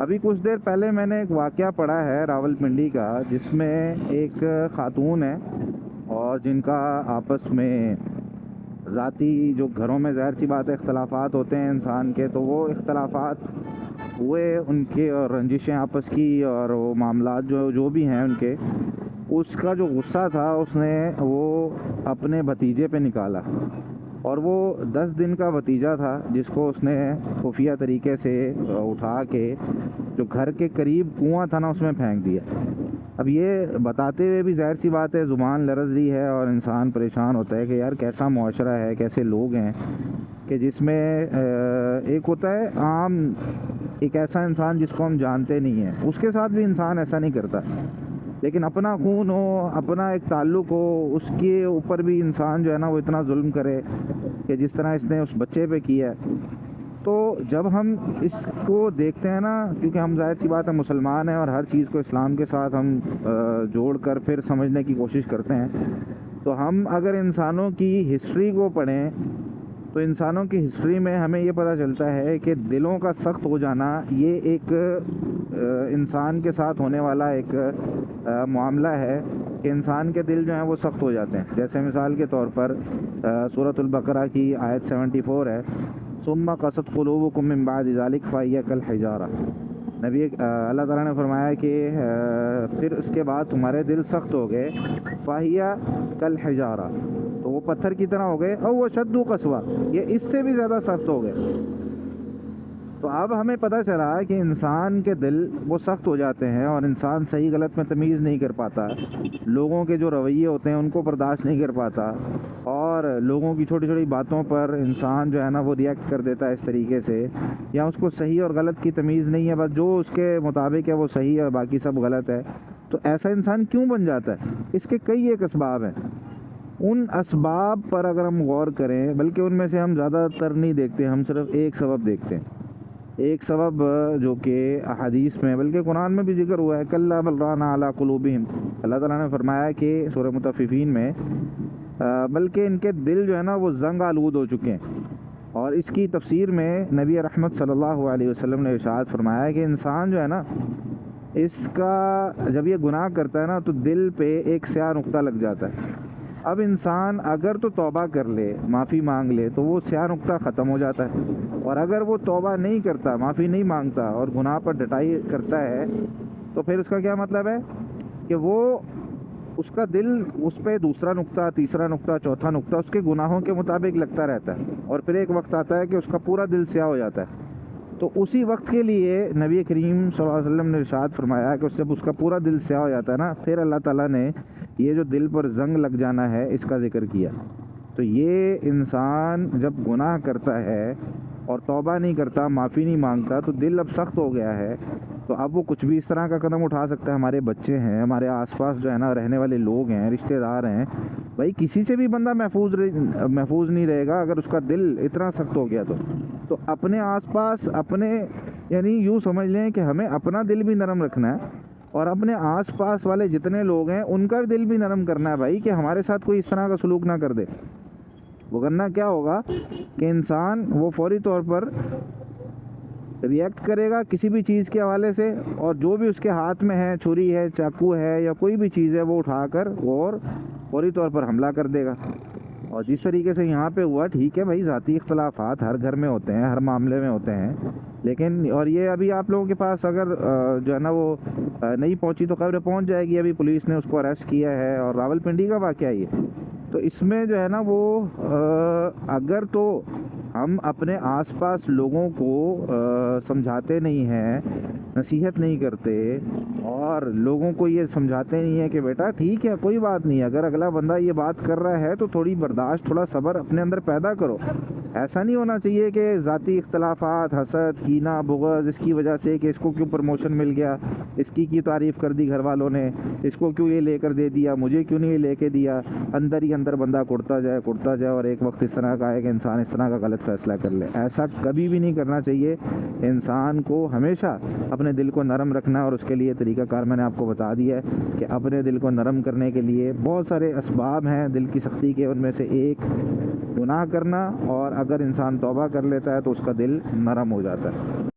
ابھی کچھ دیر پہلے میں نے ایک واقعہ پڑھا ہے راولپنڈی کا، جس میں ایک خاتون ہے اور جن کا آپس میں ذاتی جو گھروں میں ظاہر سی بات ہے اختلافات ہوتے ہیں انسان کے، تو وہ اختلافات ہوئے ان کے، اور رنجشیں آپس کی، اور وہ معاملات جو بھی ہیں ان کے، اس کا جو غصہ تھا اس نے وہ اپنے بھتیجے پہ نکالا، اور وہ 10 دن کا بھتیجا تھا جس کو اس نے خفیہ طریقے سے اٹھا کے جو گھر کے قریب کنواں تھا نا اس میں پھینک دیا۔ اب یہ بتاتے ہوئے بھی ظاہر سی بات ہے زبان لرز رہی ہے، اور انسان پریشان ہوتا ہے کہ یار کیسا معاشرہ ہے، کیسے لوگ ہیں کہ جس میں ایک ہوتا ہے عام ایک ایسا انسان جس کو ہم جانتے نہیں ہیں، اس کے ساتھ بھی انسان ایسا نہیں کرتا، لیکن اپنا خون ہو، اپنا ایک تعلق ہو، اس کے اوپر بھی انسان جو ہے نا وہ اتنا ظلم کرے کہ جس طرح اس نے اس بچے پہ کیا ہے۔ تو جب ہم اس کو دیکھتے ہیں نا، کیونکہ ہم ظاہر سی بات ہے مسلمان ہیں اور ہر چیز کو اسلام کے ساتھ ہم جوڑ کر پھر سمجھنے کی کوشش کرتے ہیں، تو ہم اگر انسانوں کی ہسٹری کو پڑھیں تو انسانوں کی ہسٹری میں ہمیں یہ پتہ چلتا ہے کہ دلوں کا سخت ہو جانا یہ ایک انسان کے ساتھ ہونے والا ایک معاملہ ہے کہ انسان کے دل جو ہیں وہ سخت ہو جاتے ہیں۔ جیسے مثال کے طور پر سورۃ البقرہ کی آیت 74 ہے، ثم قست قلوبکم من بعد ذلک فہی کالحجارہ۔ نبی اللہ تعالیٰ نے فرمایا کہ پھر اس کے بعد تمہارے دل سخت ہو گئے، فہی کالحجارہ، تو وہ پتھر کی طرح ہو گئے، او اشد قسوہ، یہ اس سے بھی زیادہ سخت ہو گئے۔ تو اب ہمیں پتہ چلا کہ انسان کے دل وہ سخت ہو جاتے ہیں، اور انسان صحیح غلط میں تمیز نہیں کر پاتا، لوگوں کے جو رویے ہوتے ہیں ان کو برداشت نہیں کر پاتا، اور لوگوں کی چھوٹی چھوٹی باتوں پر انسان جو ہے نا وہ ریئیکٹ کر دیتا ہے اس طریقے سے، یا اس کو صحیح اور غلط کی تمیز نہیں ہے، بس جو اس کے مطابق ہے وہ صحیح ہے، باقی سب غلط ہے۔ تو ایسا انسان کیوں بن جاتا ہے؟ اس کے کئی ایک اسباب ہیں۔ ان اسباب پر اگر ہم غور کریں، بلکہ ان میں سے ہم زیادہ تر نہیں دیکھتے، ہم صرف ایک سبب دیکھتے ہیں، ایک سبب جو کہ احادیث میں بلکہ قرآن میں بھی ذکر ہوا ہے، کلا بل ران علی قلوبہم، اللہ تعالیٰ نے فرمایا کہ سورہ مطففین میں بلکہ ان کے دل جو ہے نا وہ زنگ آلود ہو چکے ہیں۔ اور اس کی تفسیر میں نبی رحمت صلی اللہ علیہ وسلم نے ارشاد فرمایا کہ انسان جو ہے نا اس کا جب یہ گناہ کرتا ہے نا تو دل پہ ایک سیاہ نقطہ لگ جاتا ہے۔ اب انسان اگر تو توبہ کر لے، معافی مانگ لے، تو وہ سیاہ نقطہ ختم ہو جاتا ہے، اور اگر وہ توبہ نہیں کرتا، معافی نہیں مانگتا اور گناہ پر ڈٹائی کرتا ہے، تو پھر اس کا کیا مطلب ہے کہ وہ اس کا دل اس پہ دوسرا نقطہ، تیسرا نقطہ، چوتھا نقطہ اس کے گناہوں کے مطابق لگتا رہتا ہے، اور پھر ایک وقت آتا ہے کہ اس کا پورا دل سیاہ ہو جاتا ہے۔ تو اسی وقت کے لیے نبی کریم صلی اللہ علیہ وسلم نے ارشاد فرمایا کہ جب اس کا پورا دل سیاہ ہو جاتا ہے نا، پھر اللہ تعالیٰ نے یہ جو دل پر زنگ لگ جانا ہے اس کا ذکر کیا۔ تو یہ انسان جب گناہ کرتا ہے اور توبہ نہیں کرتا، معافی نہیں مانگتا، تو دل اب سخت ہو گیا ہے، تو اب وہ کچھ بھی اس طرح کا قدم اٹھا سکتا ہے۔ ہمارے بچے ہیں، ہمارے آس پاس جو ہے نا رہنے والے لوگ ہیں، رشتہ دار ہیں، بھائی کسی سے بھی بندہ محفوظ نہیں رہے گا اگر اس کا دل اتنا سخت ہو گیا تو اپنے آس پاس اپنے یعنی یوں سمجھ لیں کہ ہمیں اپنا دل بھی نرم رکھنا ہے، اور اپنے آس پاس والے جتنے لوگ ہیں ان کا دل بھی نرم کرنا ہے بھائی، کہ ہمارے ساتھ کوئی اس طرح کا سلوک نہ کر دے۔ وگرنہ کیا ہوگا کہ انسان وہ فوری طور پر ریئیکٹ کرے گا کسی بھی چیز کے حوالے سے، اور جو بھی اس کے ہاتھ میں ہے، چھری ہے، چاقو ہے، یا کوئی بھی چیز ہے، وہ اٹھا کر اور فوری طور پر حملہ کر دے گا۔ اور جس طریقے سے یہاں پہ ہوا، ٹھیک ہے بھائی، ذاتی اختلافات ہر گھر میں ہوتے ہیں، ہر معاملے میں ہوتے ہیں، لیکن اور یہ ابھی آپ لوگوں کے پاس اگر جو ہے نا وہ نہیں پہنچی تو خبر پہنچ جائے گی، ابھی پولیس نے اس کو اریسٹ کیا ہے، اور راولپنڈی کا واقعہ یہ۔ تو اس میں جو ہے نا وہ اگر تو ہم اپنے آس پاس لوگوں کو سمجھاتے نہیں ہیں، نصیحت نہیں کرتے، اور لوگوں کو یہ سمجھاتے نہیں ہیں کہ بیٹا ٹھیک ہے، کوئی بات نہیں، اگر اگلا بندہ یہ بات کر رہا ہے تو تھوڑی برداشت، تھوڑا صبر اپنے اندر پیدا کرو۔ ایسا نہیں ہونا چاہیے کہ ذاتی اختلافات، حسد، کینہ، بغض، اس کی وجہ سے کہ اس کو کیوں پروموشن مل گیا، اس کی تعریف کر دی گھر والوں نے، اس کو کیوں یہ لے کر دے دیا، مجھے کیوں نہیں یہ لے کے دیا، اندر ہی اندر بندہ کڑتا جائے، اور ایک وقت اس طرح کا ہے کہ انسان اس طرح کا غلط فیصلہ کر لے۔ ایسا کبھی بھی نہیں کرنا چاہیے۔ انسان کو ہمیشہ اپنے دل کو نرم رکھنا ہے، اور اس کے لیے طریقہ کار میں نے آپ کو بتا دیا ہے کہ اپنے دل کو نرم کرنے کے لیے بہت سارے اسباب ہیں دل کی سختی کے، ان میں سے ایک گناہ کرنا، اور اگر انسان توبہ کر لیتا ہے تو اس کا دل نرم ہو جاتا ہے۔